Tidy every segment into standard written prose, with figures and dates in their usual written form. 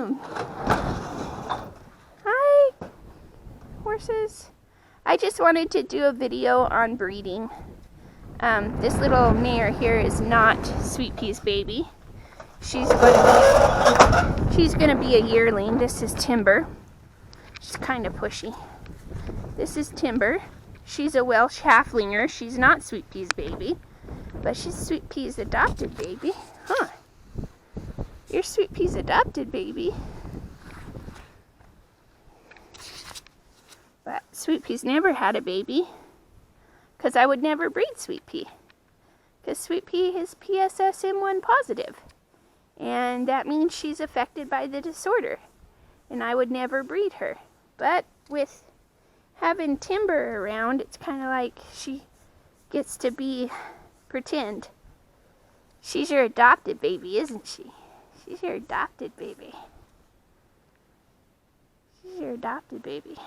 afternoon. Hi, horses. I just wanted to do a video on breeding. This little mare here is not Sweet Pea's baby. She's gonna be a yearling. This is Timber. She's kind of pushy. This is Timber. She's a Welsh halflinger. She's not Sweet Pea's baby, but she's Sweet Pea's adopted baby. Huh. You're Sweet Pea's adopted baby. But Sweet Pea's never had a baby, because I would never breed Sweet Pea. Because Sweet Pea is PSSM1 positive. And that means she's affected by the disorder. And I would never breed her. But with having Timber around, it's kind of like she gets to pretend. She's your adopted baby, isn't she? She's your adopted baby. She's your adopted baby.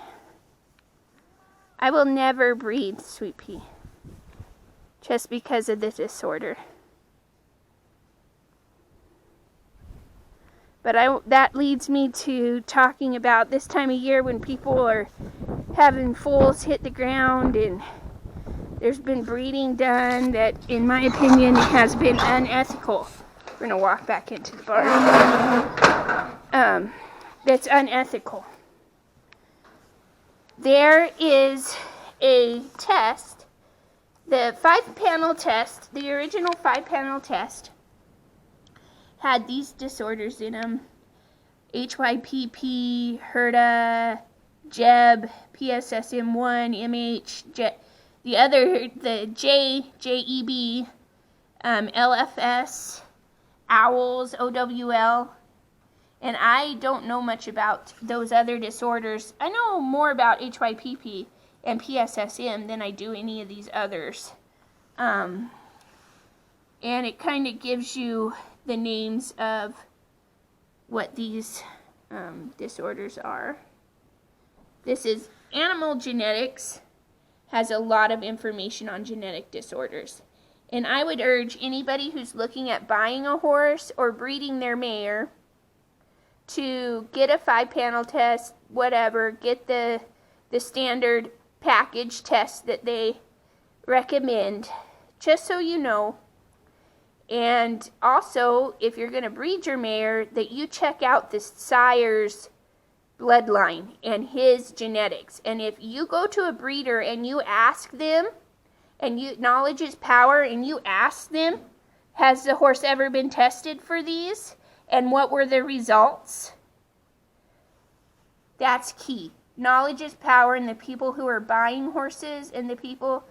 I will never breed Sweet Pea. Just because of the disorder. But that leads me to talking about this time of year when people are having foals hit the ground and there's been breeding done that, in my opinion, has been unethical. We're going to walk back into the barn. That's unethical. There is a test, the 5-panel test, the original 5-panel test, had these disorders in them: HYPP, HERDA, JEB, PSSM1, MH, the JEB, LFS, OWLS, OWL, and I don't know much about those other disorders. I know more about HYPP and PSSM than I do any of these others. And it kind of gives you the names of what these disorders are. This is Animal Genetics, has a lot of information on genetic disorders. And I would urge anybody who's looking at buying a horse or breeding their mare to get a 5-panel test, whatever, get the standard package test that they recommend, just so you know. And also, if you're going to breed your mare, that you check out the sire's bloodline and his genetics. And if you go to a breeder and you ask them, and knowledge is power, and you ask them, has the horse ever been tested for these? And what were the results? That's key. Knowledge is power, and the people who are buying horses and the people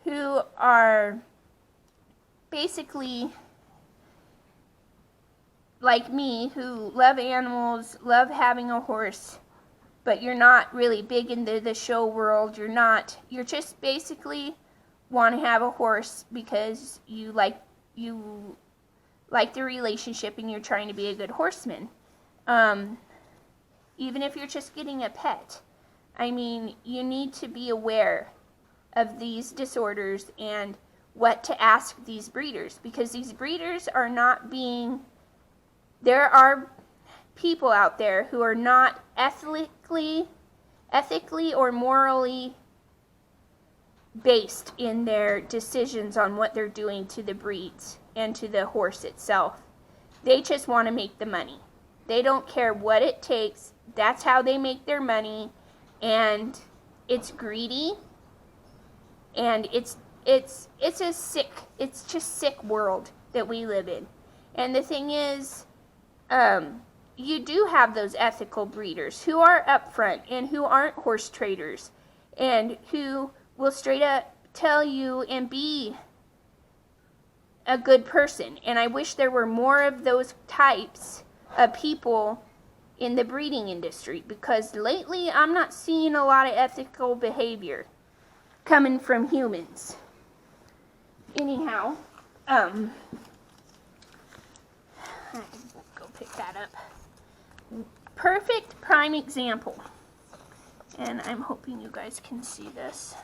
who are basically like me, who love animals, love having a horse, but you're not really big into the show world. You're just basically want to have a horse because you like the relationship and you're trying to be a good horseman. Even if you're just getting a pet. I mean, you need to be aware of these disorders and what to ask these breeders, because these breeders are not being, there are people out there who are not ethically or morally based in their decisions on what they're doing to the breeds and to the horse itself. They just want to make the money. They don't care what it takes. That's how they make their money, and it's greedy, and it's just sick world that we live in. And the thing is, you do have those ethical breeders who are upfront and who aren't horse traders and who will straight up tell you and be a good person. And I wish there were more of those types of people in the breeding industry, because lately I'm not seeing a lot of ethical behavior coming from humans. Anyhow, I can go pick that up. Perfect prime example, and I'm hoping you guys can see this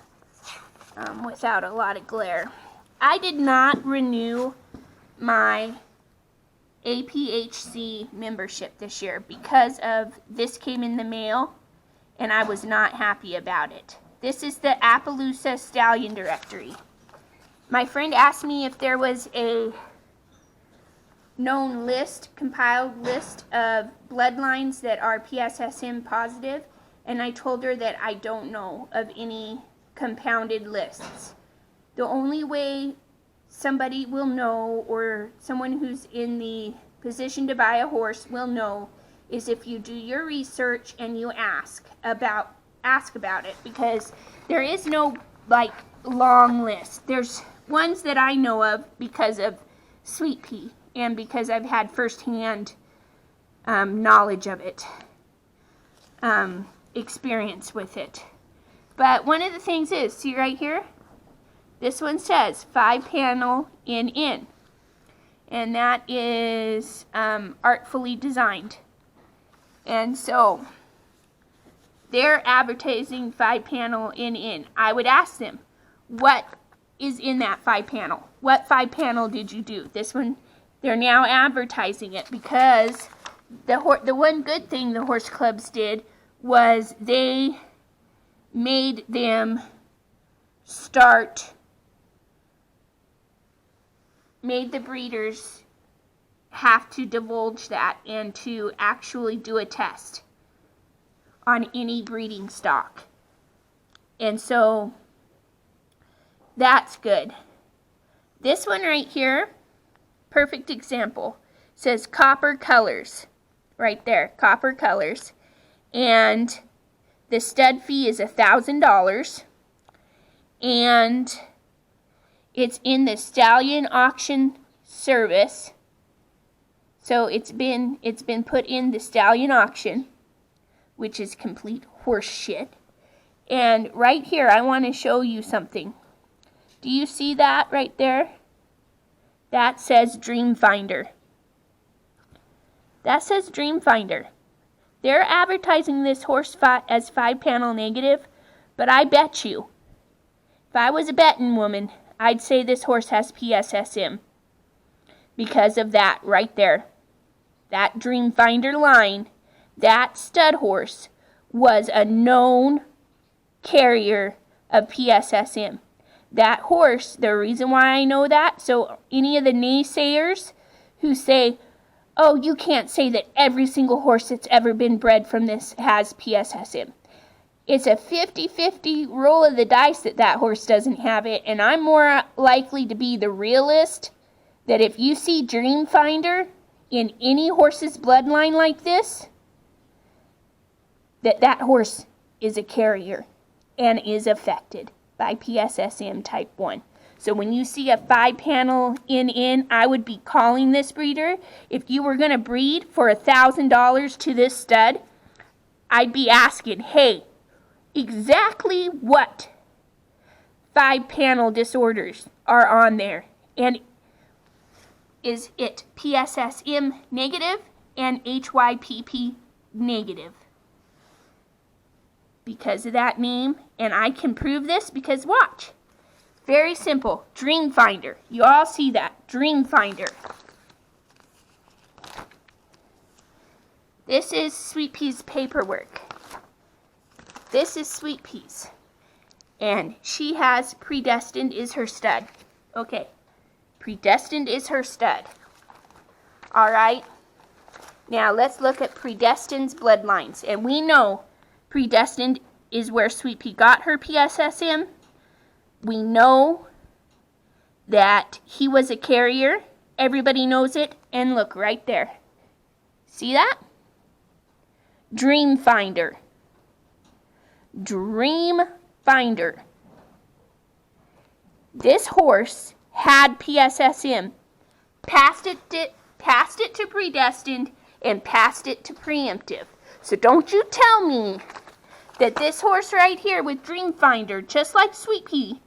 without a lot of glare. I did not renew my APHC membership this year because of this came in the mail and I was not happy about it. This is the Appaloosa Stallion Directory. My friend asked me if there was a known list, compiled list of bloodlines that are PSSM positive, and I told her that I don't know of any compounded lists. The only way somebody will know, or someone who's in the position to buy a horse will know, is if you do your research and you ask about it, because there is no like long list. There's ones that I know of because of Sweet Pea and because I've had firsthand knowledge of it, experience with it. But one of the things is, see right here, this one says 5-panel in, and that is artfully designed. And so they're advertising 5-panel in. I would ask them, what is in that 5-panel? What 5-panel did you do? This one, they're now advertising it because the one good thing the horse clubs did was they made them made the breeders have to divulge that and to actually do a test on any breeding stock. And so that's good. This one right here, perfect example, says copper colors. Right there, copper colors. And the stud fee is $1,000. And it's in the stallion auction service. So it's been put in the stallion auction, which is complete horse shit. And right here, I want to show you something. Do you see that right there? That says Dream Finder. That says Dream Finder. They're advertising this horse as 5-panel negative, but I bet you, if I was a betting woman, I'd say this horse has PSSM because of that right there. That Dream Finder line, that stud horse was a known carrier of PSSM. That horse, the reason why I know that, so any of the naysayers who say, oh, you can't say that every single horse that's ever been bred from this has PSSM. It's a 50-50 roll of the dice that horse doesn't have it, and I'm more likely to be the realist that if you see Dream Finder in any horse's bloodline like this, that horse is a carrier and is affected by PSSM type 1. So when you see a 5-panel in, I would be calling this breeder. If you were going to breed for $1,000 to this stud, I'd be asking, hey, exactly what 5-panel disorders are on there? And is it PSSM negative and HYPP negative? Because of that name, and I can prove this because watch. Very simple. Dream Finder. You all see that. Dream Finder. This is Sweet Pea's paperwork. This is Sweet Pea's. And she has Predestined is her stud. Okay. Predestined is her stud. Alright. Now let's look at Predestined's bloodlines. And we know Predestined is where Sweet Pea got her PSSM. We know that he was a carrier. Everybody knows it. And look right there. See that? Dream Finder. Dream Finder. This horse had PSSM. Passed it to Predestined and passed it to Preemptive. So don't you tell me that this horse right here with Dream Finder, just like Sweet Pea,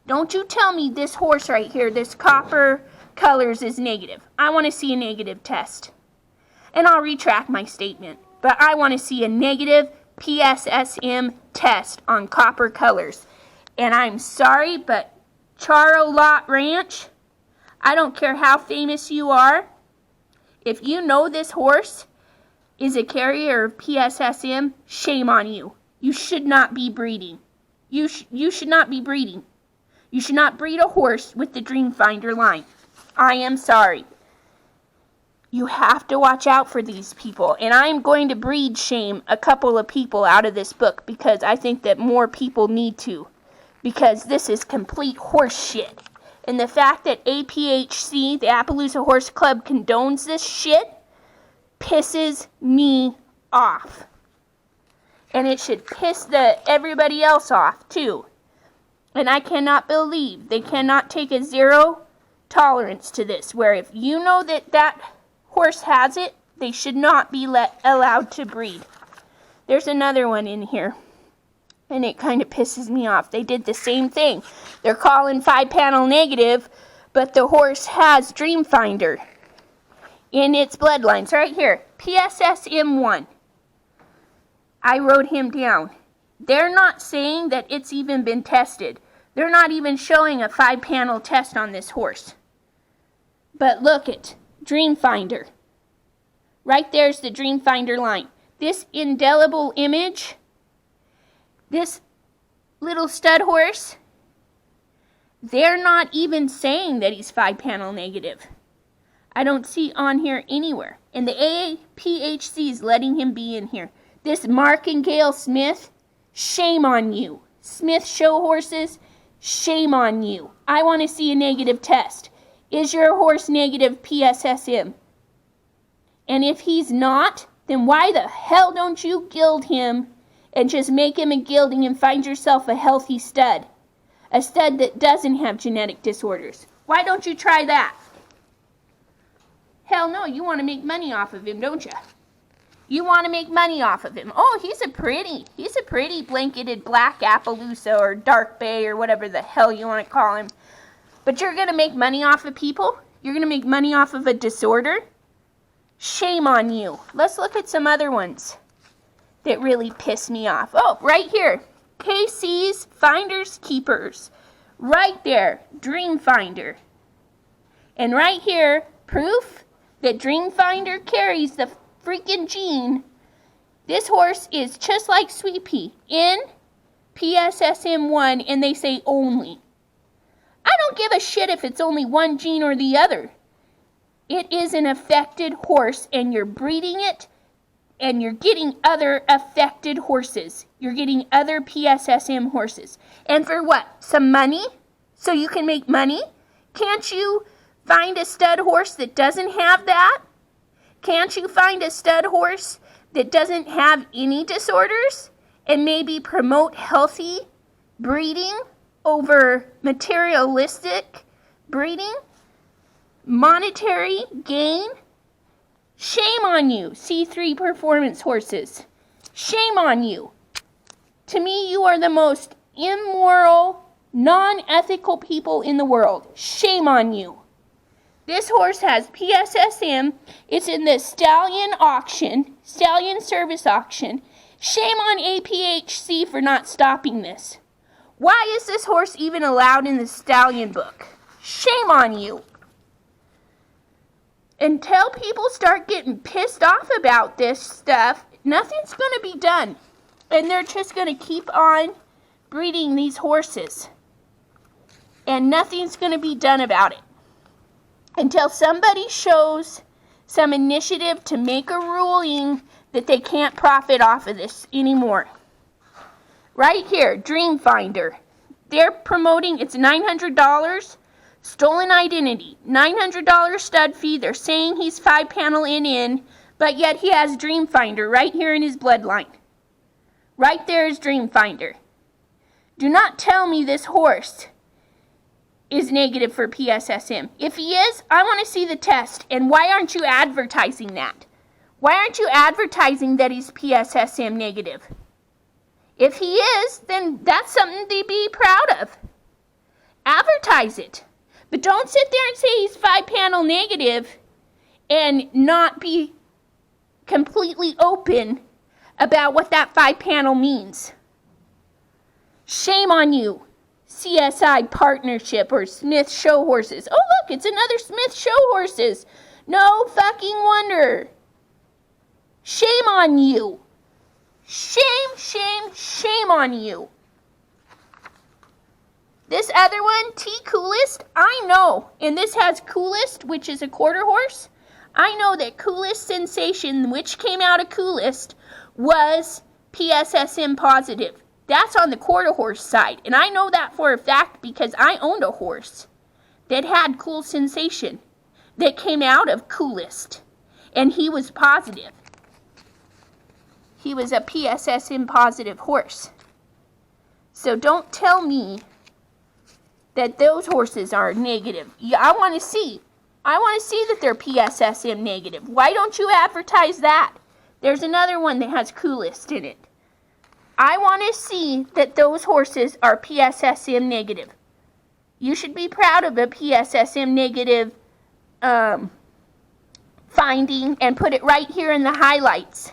don't you tell me this horse right here, this copper colors, is negative. I want to see a negative test. And I'll retract my statement. But I want to see a negative PSSM test on copper colors. And I'm sorry, but Charo Lot Ranch, I don't care how famous you are, If you know this horse is a carrier of PSSM, shame on you. You should not be breeding. You should not be breeding. You should not breed a horse with the Dreamfinder line. I am sorry. You have to watch out for these people. And I'm going to breed shame a couple of people out of this book because I think that more people need to. Because this is complete horse shit. And the fact that APHC, the Appaloosa Horse Club, condones this shit pisses me off. And it should piss everybody else off, too. And I cannot believe they cannot take a zero tolerance to this, where if you know that horse has it, they should not be allowed to breed. There's another one in here, and it kind of pisses me off. They did the same thing. They're calling 5-panel negative, but the horse has Dreamfinder in its bloodlines. Right here, PSSM1. I wrote him down. They're not saying that it's even been tested. They're not even showing a 5-panel test on this horse. But look at Dreamfinder. Right there's the Dreamfinder line. This indelible image, this little stud horse, they're not even saying that he's 5-panel negative. I don't see on here anywhere. And the APHC is letting him be in here. This Mark and Gail Smith, shame on you. Smith show horses, shame on you. I want to see a negative test. Is your horse negative PSSM? And if he's not, then why the hell don't you gild him and just make him a gilding and find yourself a healthy stud? A stud that doesn't have genetic disorders. Why don't you try that? Hell no, you want to make money off of him, don't you? You want to make money off of him. Oh, he's a pretty blanketed black Appaloosa or dark bay or whatever the hell you want to call him. But you're going to make money off of people? You're going to make money off of a disorder? Shame on you. Let's look at some other ones that really piss me off. Oh, right here. KC's Finders Keepers. Right there. Dreamfinder. And right here, proof that Dreamfinder carries the freaking gene. This horse is just like Sweet Pea in PSSM1, and they say only. I don't give a shit if it's only one gene or the other. It is an affected horse, and you're breeding it, and you're getting other affected horses. You're getting other PSSM horses. And for what? Some money? So you can make money? Can't you find a stud horse that doesn't have that? Can't you find a stud horse that doesn't have any disorders and maybe promote healthy breeding over materialistic breeding? Monetary gain? Shame on you, C3 performance horses. Shame on you. To me, you are the most immoral, non-ethical people in the world. Shame on you. This horse has PSSM. It's in the stallion auction, stallion service auction. Shame on APHC for not stopping this. Why is this horse even allowed in the stallion book? Shame on you. Until people start getting pissed off about this stuff, nothing's going to be done. And they're just going to keep on breeding these horses. And nothing's going to be done about it. Until somebody shows some initiative to make a ruling that they can't profit off of this anymore. Right here, Dreamfinder. They're promoting, it's $900, stolen identity, $900 stud fee. They're saying he's 5-panel in, but yet he has Dreamfinder right here in his bloodline. Right there is Dreamfinder. Do not tell me this horse is negative for PSSM. If he is, I want to see the test. And why aren't you advertising that? Why aren't you advertising that he's PSSM negative? If he is, then that's something to be proud of. Advertise it. But don't sit there and say he's 5-panel negative and not be completely open about what that 5-panel means. Shame on you. CSI partnership or Smith show horses. Oh, look, it's another Smith show horses. No fucking wonder. Shame on you. Shame, shame, shame on you. This other one, T Coolest, I know, and this has Coolest, which is a quarter horse. I know that Coolest Sensation, which came out of Coolest, was PSSM positive. That's on the quarter horse side, and I know that for a fact because I owned a horse that had Cool Sensation that came out of Coolest, and he was positive. He was a PSSM positive horse. So don't tell me that those horses are negative. Yeah, I want to see that they're PSSM negative. Why don't you advertise that? There's another one that has Coolest in it. I want to see that those horses are PSSM negative. You should be proud of a PSSM negative finding and put it right here in the highlights.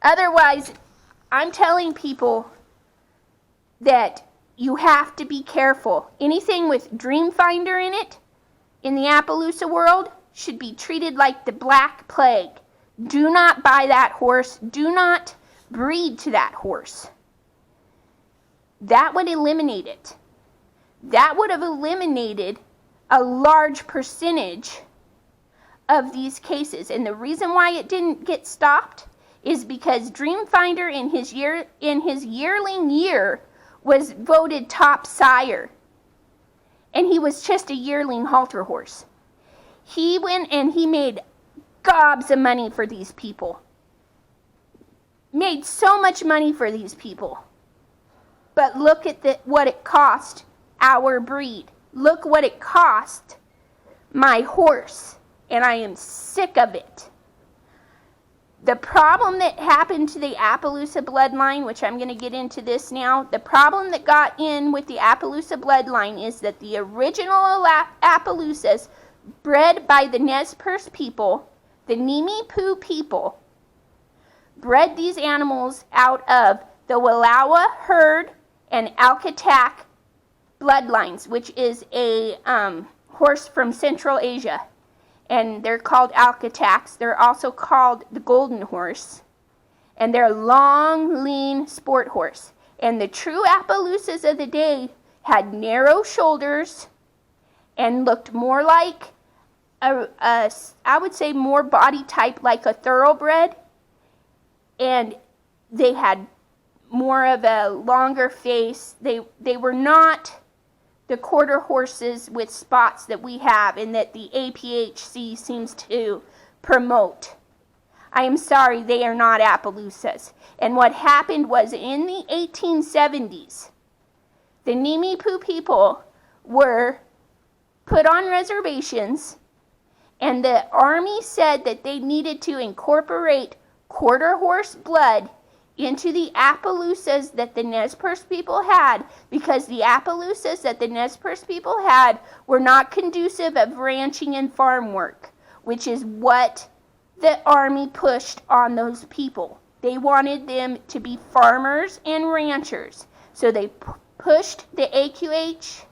Otherwise, I'm telling people that you have to be careful. Anything with Dreamfinder in it, in the Appaloosa world, should be treated like the Black Plague. Do not buy that horse. Do not breed to that horse. That would eliminate it. That would have eliminated a large percentage of these cases. And the reason why it didn't get stopped is because Dreamfinder in his yearling year was voted top sire. And he was just a yearling halter horse. He went and he made gobs of money for these people. Made so much money for these people. But look at what it cost our breed. Look what it cost my horse. And I am sick of it. The problem that happened to the Appaloosa bloodline, which I'm going to get into this now, the problem that got in with the Appaloosa bloodline is that the original Appaloosas, bred by the Nez Perce people, the Nimi Poo people, bred these animals out of the Wallowa herd and AQHA bloodlines, which is a horse from Central Asia. And they're called AQHAs. They're also called the golden horse. And they're long, lean sport horse. And the true Appaloosas of the day had narrow shoulders and looked more like I would say more body type like a thoroughbred. And they had more of a longer face. They were not the quarter horses with spots that we have and that the ApHC seems to promote. I am sorry, they are not Appaloosas. And what happened was in the 1870s, the Nimi Poo people were put on reservations, and the Army said that they needed to incorporate quarter horse blood into the Appaloosas that the Nez Perce people had, because the Appaloosas that the Nez Perce people had were not conducive of ranching and farm work, which is what the Army pushed on those people. They wanted them to be farmers and ranchers, so they pushed the AQHA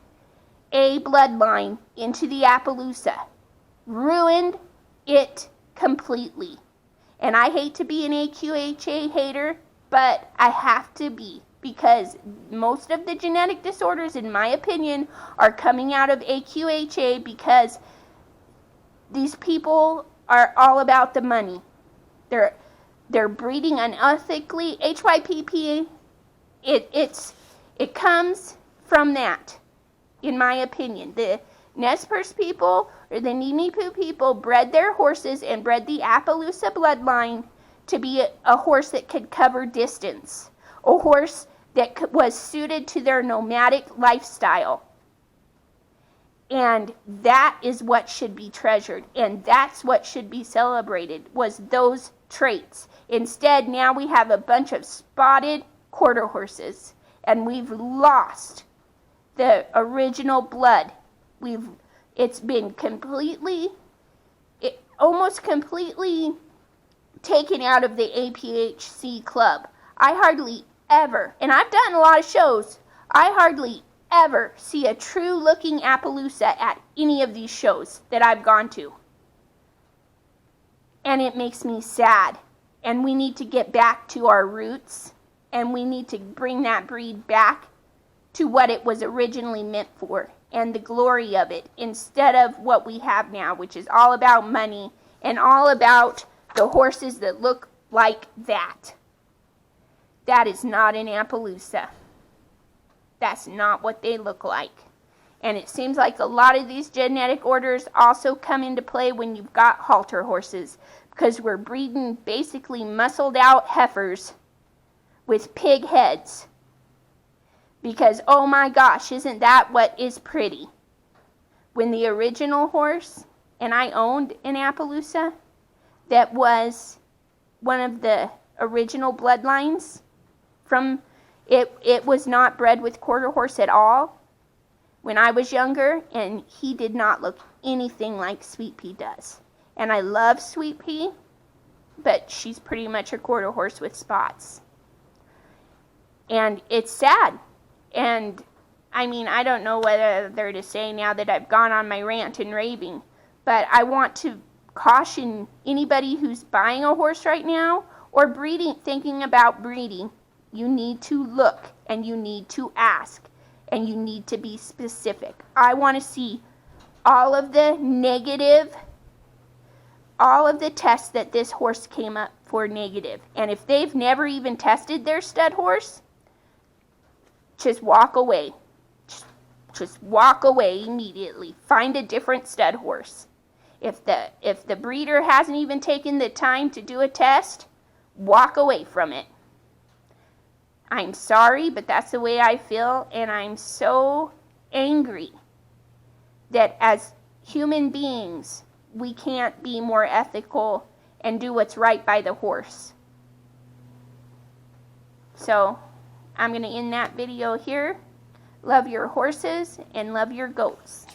bloodline into the Appaloosa, ruined it completely. And I hate to be an AQHA hater, but I have to be, because most of the genetic disorders, in my opinion, are coming out of AQHA because these people are all about the money. They're breeding unethically. HYPP, it comes from that, in my opinion. The Nez Perce people, or the Nimi Poo people, bred their horses and bred the Appaloosa bloodline to be a horse that could cover distance, a horse that was suited to their nomadic lifestyle. And that is what should be treasured, and that's what should be celebrated, was those traits. Instead, now we have a bunch of spotted quarter horses, and we've lost the original blood. It's been almost completely taken out of the APHC club. I hardly ever, and I've done a lot of shows, I hardly ever see a true looking Appaloosa at any of these shows that I've gone to. And it makes me sad. And we need to get back to our roots, and we need to bring that breed back to what it was originally meant for, and the glory of it, instead of what we have now, which is all about money and all about the horses that look like that. That is not an Appaloosa. That's not what they look like. And it seems like a lot of these genetic orders also come into play when you've got halter horses, because we're breeding basically muscled out heifers with pig heads. Because, oh my gosh, isn't that what is pretty? When the original horse, and I owned an Appaloosa, that was one of the original bloodlines from, it was not bred with quarter horse at all when I was younger, and he did not look anything like Sweet Pea does. And I love Sweet Pea, but she's pretty much a quarter horse with spots. And it's sad. And, I mean, I don't know whether to say now that I've gone on my rant and raving, but I want to caution anybody who's buying a horse right now or breeding, thinking about breeding. You need to look, and you need to ask, and you need to be specific. I want to see all of the negative, all of the tests that this horse came up for negative. And if they've never even tested their stud horse, just walk away. Just walk away immediately. Find a different stud horse. If the breeder hasn't even taken the time to do a test, walk away from it. I'm sorry, but that's the way I feel, and I'm so angry that as human beings, we can't be more ethical and do what's right by the horse. So, I'm going to end that video here. Love your horses and love your goats.